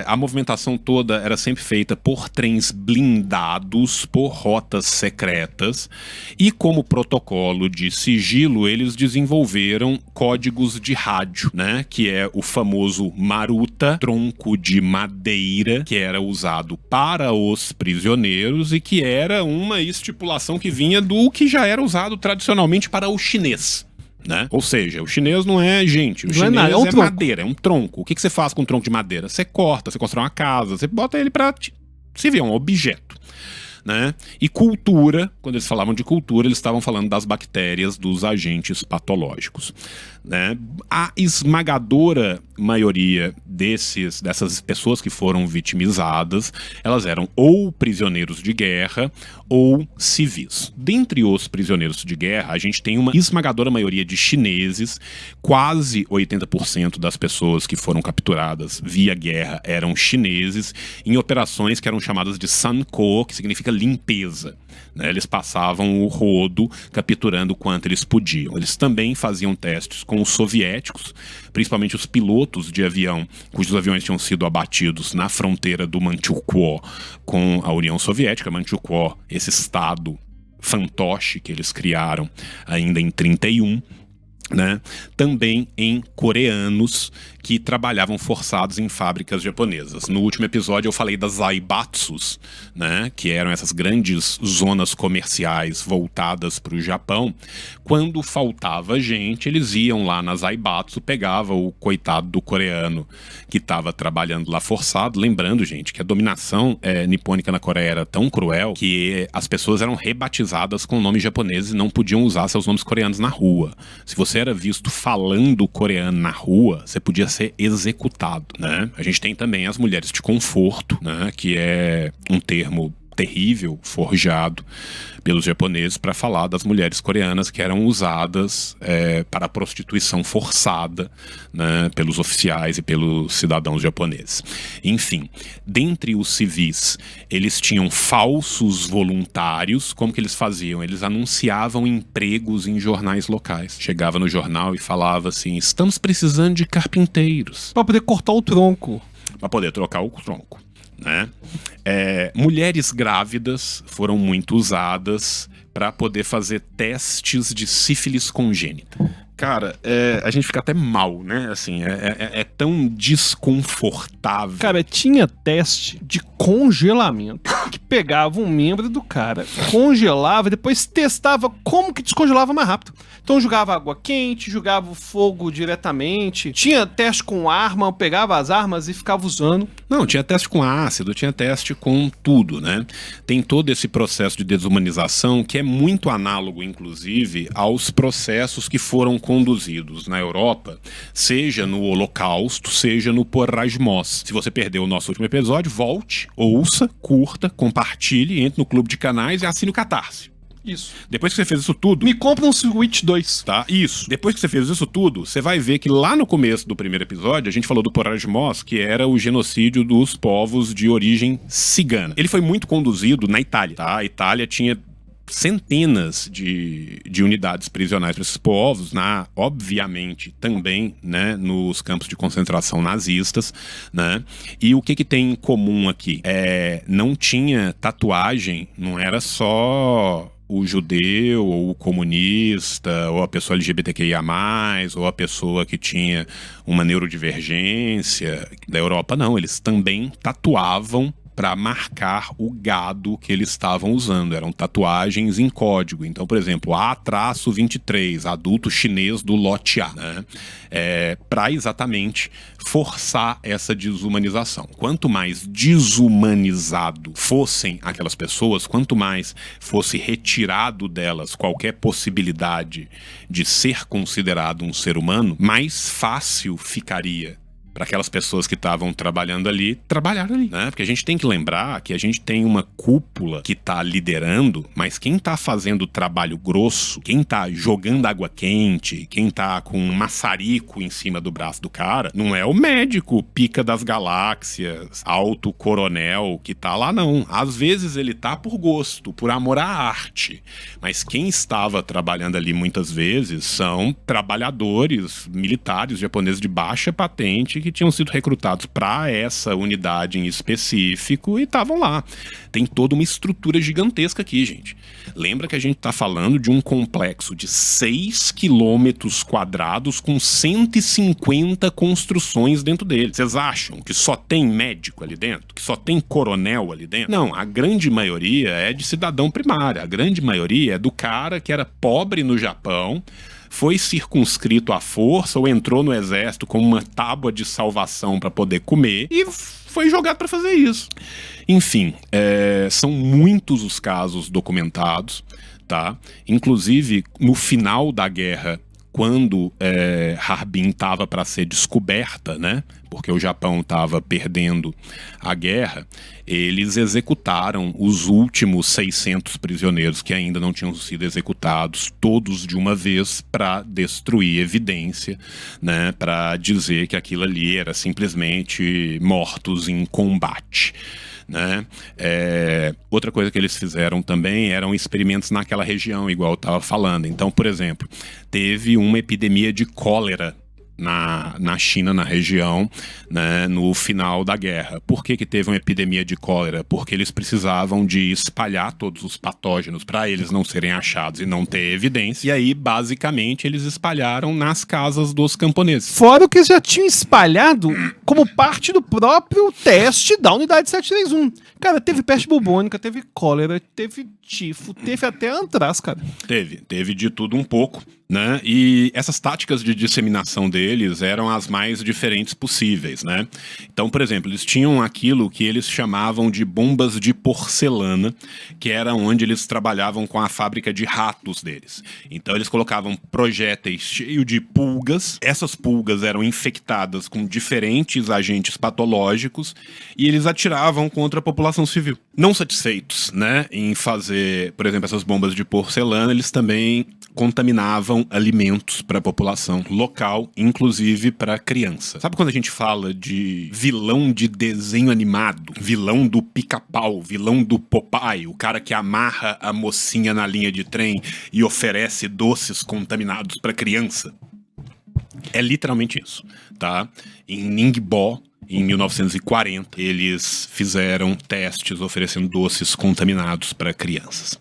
a movimentação toda era sempre feita por trens blindados, por rotas secretas, e como protocolo de sigilo, eles desenvolveram códigos de rádio, né? Que é o famoso maruta, tronco de madeira, que era usado para os prisioneiros e que era uma estipulação que vinha do que já era usado tradicionalmente para o chinês. Né? Ou seja, o chinês não é gente, o chinês é madeira, é um tronco. O que você faz com um tronco de madeira? Você corta, você constrói uma casa, você bota ele pra se ver um objeto. Né? E cultura, quando eles falavam de cultura, eles estavam falando das bactérias, dos agentes patológicos. Né? A esmagadora maioria dessas pessoas que foram vitimizadas, elas eram ou prisioneiros de guerra ou civis. Dentre os prisioneiros de guerra, a gente tem uma esmagadora maioria de chineses, quase 80% das pessoas que foram capturadas via guerra eram chineses, em operações que eram chamadas de Sanko, que significa limpeza. Né? Eles passavam o rodo capturando o quanto eles podiam. Eles também faziam testes com os soviéticos, principalmente os pilotos de avião, cujos aviões tinham sido abatidos na fronteira do Manchukuo com a União Soviética. Manchukuo, esse estado fantoche que eles criaram ainda em 1931. Né? Também em coreanos que trabalhavam forçados em fábricas japonesas. No último episódio eu falei das zaibatsus, né? Que eram essas grandes zonas comerciais voltadas para o Japão. Quando faltava gente, eles iam lá na zaibatsu, pegavam o coitado do coreano que estava trabalhando lá forçado. Lembrando, gente, que a dominação nipônica na Coreia era tão cruel que as pessoas eram rebatizadas com nomes japoneses e não podiam usar seus nomes coreanos na rua. Se você era visto falando coreano na rua, você podia ser executado, né? A gente tem também as mulheres de conforto, né? Que é um termo terrível, forjado pelos japoneses para falar das mulheres coreanas que eram usadas para a prostituição forçada, né, pelos oficiais e pelos cidadãos japoneses. Enfim, dentre os civis, eles tinham falsos voluntários. Como que eles faziam? Eles anunciavam empregos em jornais locais. Chegava no jornal e falava assim: estamos precisando de carpinteiros. Para poder cortar o tronco. Para poder trocar o tronco. Né? Mulheres grávidas foram muito usadas para poder fazer testes de sífilis congênita. Cara, a gente fica até mal, né? Assim, é tão desconfortável. Cara, tinha teste de congelamento que pegava um membro do cara, congelava e depois testava como que descongelava mais rápido. Então jogava água quente, jogava fogo diretamente. Tinha teste com arma, pegava as armas e ficava usando. Não, tinha teste com ácido, tinha teste com tudo, né? Tem todo esse processo de desumanização que é muito análogo, inclusive, aos processos que foram conduzidos na Europa, seja no Holocausto, seja no Porrajmós. Se você perdeu o nosso último episódio, volte, ouça, curta, compartilhe, entre no clube de canais e assine o Catarse. Isso. Depois que você fez isso tudo... Me compra um Switch 2. Tá, isso. Depois que você fez isso tudo, você vai ver que lá no começo do primeiro episódio, a gente falou do Porrajmós, que era o genocídio dos povos de origem cigana. Ele foi muito conduzido na Itália, tá? A Itália tinha centenas de unidades prisionais para esses povos, obviamente também, né, nos campos de concentração nazistas, né? E o que tem em comum aqui? Não tinha tatuagem, não era só o judeu, ou o comunista, ou a pessoa LGBTQIA+, ou a pessoa que tinha uma neurodivergência. Da Europa, não, eles também tatuavam para marcar o gado que eles estavam usando. Eram tatuagens em código. Então, por exemplo, A-23, adulto chinês do lote A, né? Para exatamente forçar essa desumanização. Quanto mais desumanizado fossem aquelas pessoas, quanto mais fosse retirado delas qualquer possibilidade de ser considerado um ser humano, mais fácil ficaria para aquelas pessoas que estavam trabalhando ali, né? Porque a gente tem que lembrar que a gente tem uma cúpula que tá liderando, mas quem tá fazendo o trabalho grosso, quem tá jogando água quente, quem tá com um maçarico em cima do braço do cara, não é o médico pica das galáxias, alto coronel que tá lá, não. Às vezes ele tá por gosto, por amor à arte, mas quem estava trabalhando ali muitas vezes são trabalhadores militares japoneses de baixa patente que tinham sido recrutados para essa unidade em específico e estavam lá. Tem toda uma estrutura gigantesca aqui, gente. Lembra que a gente está falando de um complexo de 6 quilômetros quadrados com 150 construções dentro dele. Vocês acham que só tem médico ali dentro? Que só tem coronel ali dentro? Não, a grande maioria é de cidadão primário. A grande maioria é do cara que era pobre no Japão, foi circunscrito à força ou entrou no exército como uma tábua de salvação para poder comer e foi jogado para fazer isso. Enfim, são muitos os casos documentados, tá? Inclusive, no final da guerra, quando Harbin estava para ser descoberta, né? Porque o Japão estava perdendo a guerra, eles executaram os últimos 600 prisioneiros que ainda não tinham sido executados, todos de uma vez, para destruir evidência, né? Para dizer que aquilo ali era simplesmente mortos em combate. Né? Outra coisa que eles fizeram também eram experimentos naquela região, igual eu estava falando. Então, por exemplo, teve uma epidemia de cólera na China, na região, né, no final da guerra. Por que teve uma epidemia de cólera? Porque eles precisavam de espalhar todos os patógenos para eles não serem achados e não ter evidência. E aí, basicamente, eles espalharam nas casas dos camponeses. Fora o que eles já tinham espalhado como parte do próprio teste da unidade 731. Cara, teve peste bubônica, teve cólera, teve tifo, teve até antraz, cara. Teve de tudo um pouco, né? E essas táticas de disseminação deles eram as mais diferentes possíveis, né? Então, por exemplo, eles tinham aquilo que eles chamavam de bombas de porcelana, que era onde eles trabalhavam com a fábrica de ratos deles. Então, eles colocavam projéteis cheios de pulgas. Essas pulgas eram infectadas com diferentes agentes patológicos e eles atiravam contra a população civil. Não satisfeitos, né, em fazer, por exemplo, essas bombas de porcelana, eles também contaminavam alimentos para a população local, inclusive para criança. Sabe quando a gente fala de vilão de desenho animado? Vilão do Pica-Pau, vilão do Popeye, o cara que amarra a mocinha na linha de trem e oferece doces contaminados para criança? É literalmente isso, tá? Em Ningbo, em 1940, eles fizeram testes oferecendo doces contaminados para crianças.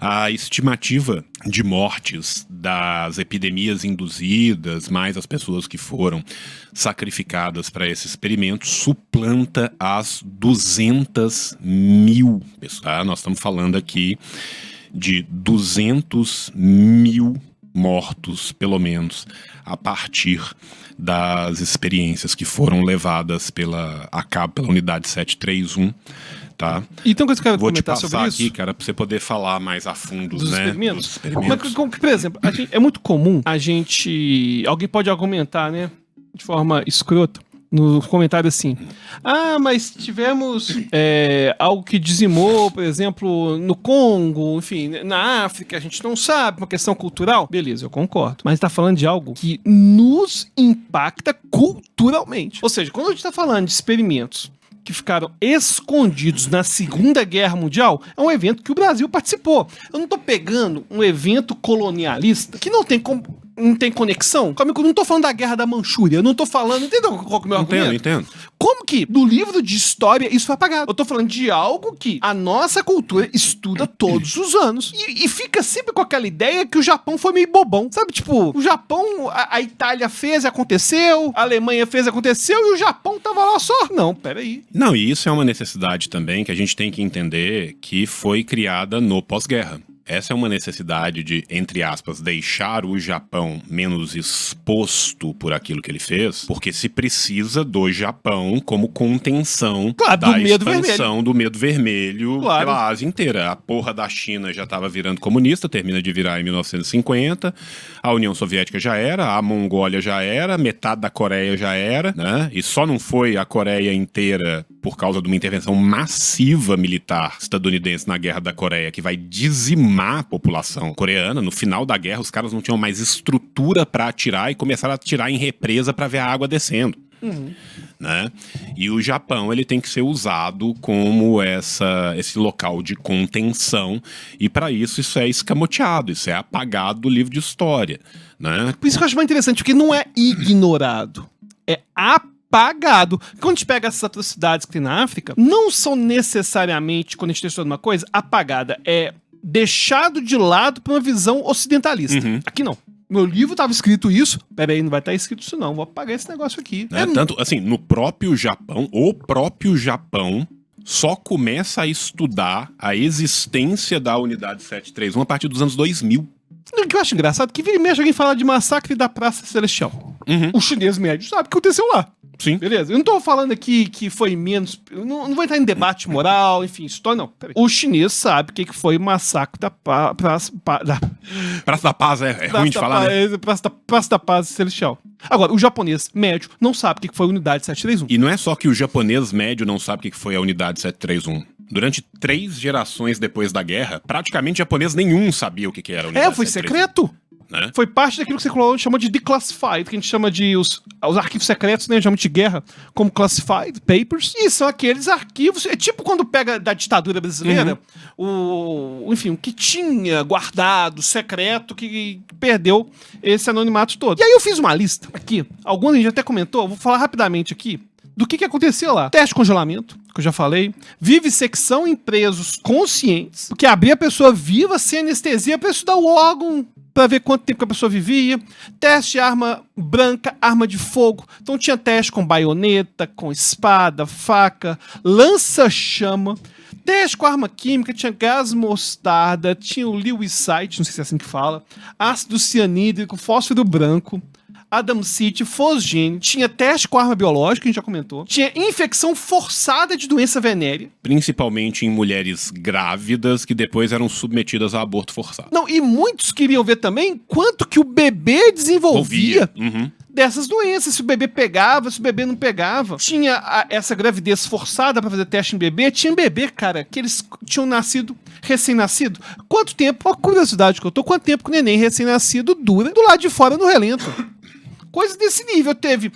A estimativa de mortes das epidemias induzidas, mais as pessoas que foram sacrificadas para esse experimento, suplanta as 200 mil pessoas. Tá? Nós estamos falando aqui de 200 mil mortos, pelo menos, a partir das experiências que foram levadas a cabo pela unidade 731, tá? E tem uma coisa que eu quero Vou te comentar sobre passar isso. aqui, cara, pra você poder falar mais a fundo, Dos né? experimentos? Dos experimentos. Mas, por exemplo, é muito comum alguém pode argumentar, né, de forma escrota, no comentário assim: ah, mas tivemos algo que dizimou, por exemplo, no Congo, enfim, na África, a gente não sabe, uma questão cultural. Beleza, eu concordo. Mas tá falando de algo que nos impacta culturalmente. Ou seja, quando a gente tá falando de experimentos que ficaram escondidos na Segunda Guerra Mundial, é um evento que o Brasil participou. Eu não tô pegando um evento colonialista que não tem conexão. Eu não tô falando da Guerra da Manchúria, eu não tô falando... Entendeu qual que é o meu argumento? Entendo. Como que no livro de história isso foi apagado? Eu tô falando de algo que a nossa cultura estuda todos os anos. E fica sempre com aquela ideia que o Japão foi meio bobão. Sabe, tipo, o Japão, a Itália fez e aconteceu, a Alemanha fez e aconteceu, e o Japão tava lá só. Não, peraí. Não, e isso é uma necessidade também que a gente tem que entender que foi criada no pós-guerra. Essa é uma necessidade de, entre aspas, deixar o Japão menos exposto por aquilo que ele fez, porque se precisa do Japão como contenção da expansão do medo vermelho pela Ásia inteira. A porra da China já estava virando comunista, termina de virar em 1950, a União Soviética já era, a Mongólia já era, metade da Coreia já era, né? E só não foi a Coreia inteira por causa de uma intervenção massiva militar estadunidense na Guerra da Coreia, que vai dizimar a população coreana. No final da guerra, os caras não tinham mais estrutura para atirar e começaram a atirar em represa para ver a água descendo. Né? E o Japão, ele tem que ser usado como esse local de contenção, e para isso é escamoteado, isso é apagado do livro de história, né? Por isso que eu acho mais interessante, porque não é ignorado, é apagado. apagado. Quando a gente pega essas atrocidades que tem na África, não são necessariamente, quando a gente tem estudado uma coisa, apagada. É deixado de lado por uma visão ocidentalista. Aqui não. Meu livro tava escrito isso. Pera aí, não vai estar escrito isso não. Vou apagar esse negócio aqui. Tanto, assim, no próprio Japão, o próprio Japão só começa a estudar a existência da unidade 731 a partir dos anos 2000. O que eu acho engraçado é que vira e mexe alguém fala de massacre da Praça Celestial. O chinês médio sabe o que aconteceu lá. Sim. Beleza? Eu não tô falando aqui que foi menos... Não vou entrar em debate moral, enfim, história, não. Peraí. O chinês sabe o que foi o massacre da Praça da Paz é ruim de falar, né? Praça da Paz Celestial. Agora, o japonês médio não sabe o que foi a unidade 731. E não é só que o japonês médio não sabe o que foi a unidade 731. Durante 3 gerações depois da guerra, praticamente japonês nenhum sabia o que era a unidade 731. Foi secreto. Né? Foi parte daquilo que você chama de declassified, que a gente chama de os arquivos secretos, né, de guerra, como classified papers, e são aqueles arquivos, é tipo quando pega da ditadura brasileira, enfim, o que tinha guardado, secreto, que perdeu esse anonimato todo. E aí eu fiz uma lista aqui, alguns a gente até comentou, vou falar rapidamente aqui, do que aconteceu lá. Teste de congelamento, que eu já falei. Vivissecção em presos conscientes, porque abrir a pessoa viva sem anestesia para estudar o órgão, para ver quanto tempo que a pessoa vivia. Teste de arma branca, arma de fogo. Então tinha teste com baioneta, com espada, faca, lança-chama. Teste com arma química, tinha gás mostarda, tinha o lewisite, não sei se é assim que fala, ácido cianídrico, fósforo branco, Adamsite, fosgene, tinha teste com arma biológica, a gente já comentou, tinha infecção forçada de doença venérea. Principalmente em mulheres grávidas que depois eram submetidas a aborto forçado. Não, e muitos queriam ver também quanto que o bebê desenvolvia dessas doenças, se o bebê pegava, se o bebê não pegava. Tinha essa gravidez forçada pra fazer teste em bebê, tinha bebê, cara, que eles tinham nascido, recém-nascido. Quanto tempo, a curiosidade que eu tô, quanto tempo que o neném recém-nascido dura do lado de fora no relento? Coisa desse nível. Teve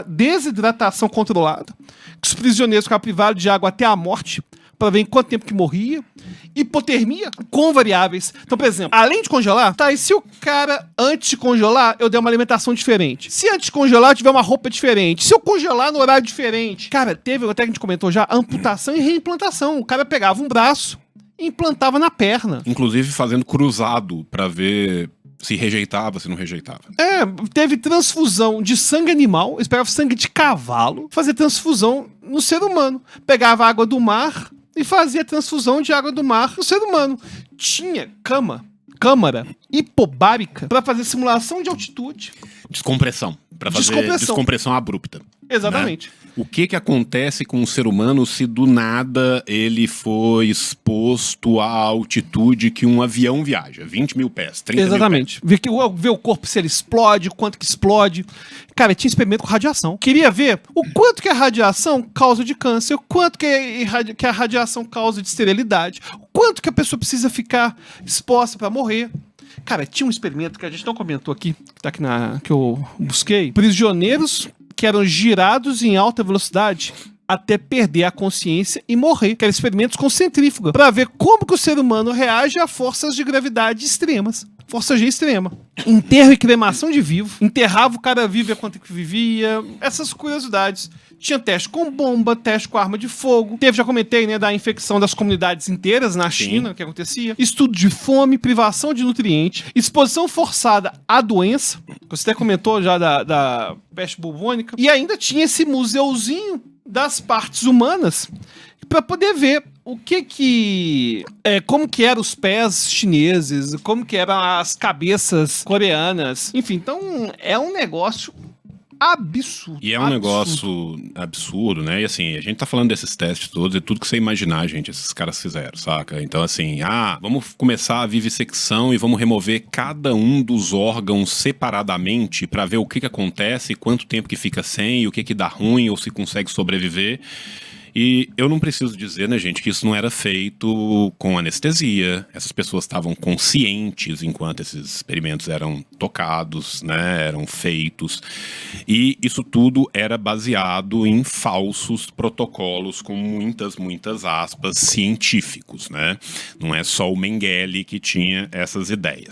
desidratação controlada, que os prisioneiros ficavam privados de água até a morte, para ver em quanto tempo que morria. Hipotermia com variáveis. Então, por exemplo, além de congelar, tá, e se o cara, antes de congelar, eu der uma alimentação diferente? Se antes de congelar, eu tiver uma roupa diferente? Se eu congelar no horário diferente? Cara, teve, até que a gente comentou já, amputação e reimplantação. O cara pegava um braço e implantava na perna. Inclusive fazendo cruzado para ver se rejeitava, se não rejeitava. Teve transfusão de sangue animal, eles pegavam sangue de cavalo, fazia transfusão no ser humano. Pegava água do mar e fazia transfusão de água do mar no ser humano. Tinha câmara hipobárica para fazer simulação de altitude. Descompressão. Para fazer descompressão abrupta. Exatamente. Né? O que acontece com o ser humano se do nada ele foi exposto à altitude que um avião viaja? 20 mil pés, 30 Exatamente. mil pés. Ver o corpo se ele explode, o quanto que explode. Cara, tinha experimento com radiação. Queria ver o quanto que a radiação causa de câncer, o quanto que a radiação causa de esterilidade, o quanto que a pessoa precisa ficar exposta para morrer. Cara, tinha um experimento que a gente não comentou aqui, que tá aqui que eu busquei. Prisioneiros que eram girados em alta velocidade até perder a consciência e morrer. Que eram experimentos com centrífuga, para ver como que o ser humano reage a forças de gravidade extremas. Força G extrema. Enterro e cremação de vivo. Enterrava o cara vivo e quanto que vivia. Essas curiosidades. Tinha teste com bomba, teste com arma de fogo. Teve, já comentei, né, da infecção das comunidades inteiras na China, que acontecia. Estudo de fome, privação de nutriente, exposição forçada à doença. Você até comentou já da peste bubônica. E ainda tinha esse museuzinho das partes humanas para poder ver o como que eram os pés chineses, como que eram as cabeças coreanas. Enfim, então é um negócio absurdo. E é um negócio absurdo, né? E assim, a gente tá falando desses testes todos e tudo que você imaginar, gente, esses caras fizeram, saca? Então assim, vamos começar a vivissecção e vamos remover cada um dos órgãos separadamente pra ver o que acontece, quanto tempo que fica sem, o que dá ruim ou se consegue sobreviver. E eu não preciso dizer, né, gente, que isso não era feito com anestesia. Essas pessoas estavam conscientes enquanto esses experimentos eram tocados, né, eram feitos. E isso tudo era baseado em falsos protocolos com muitas aspas científicos, né? Não é só o Mengele que tinha essas ideias.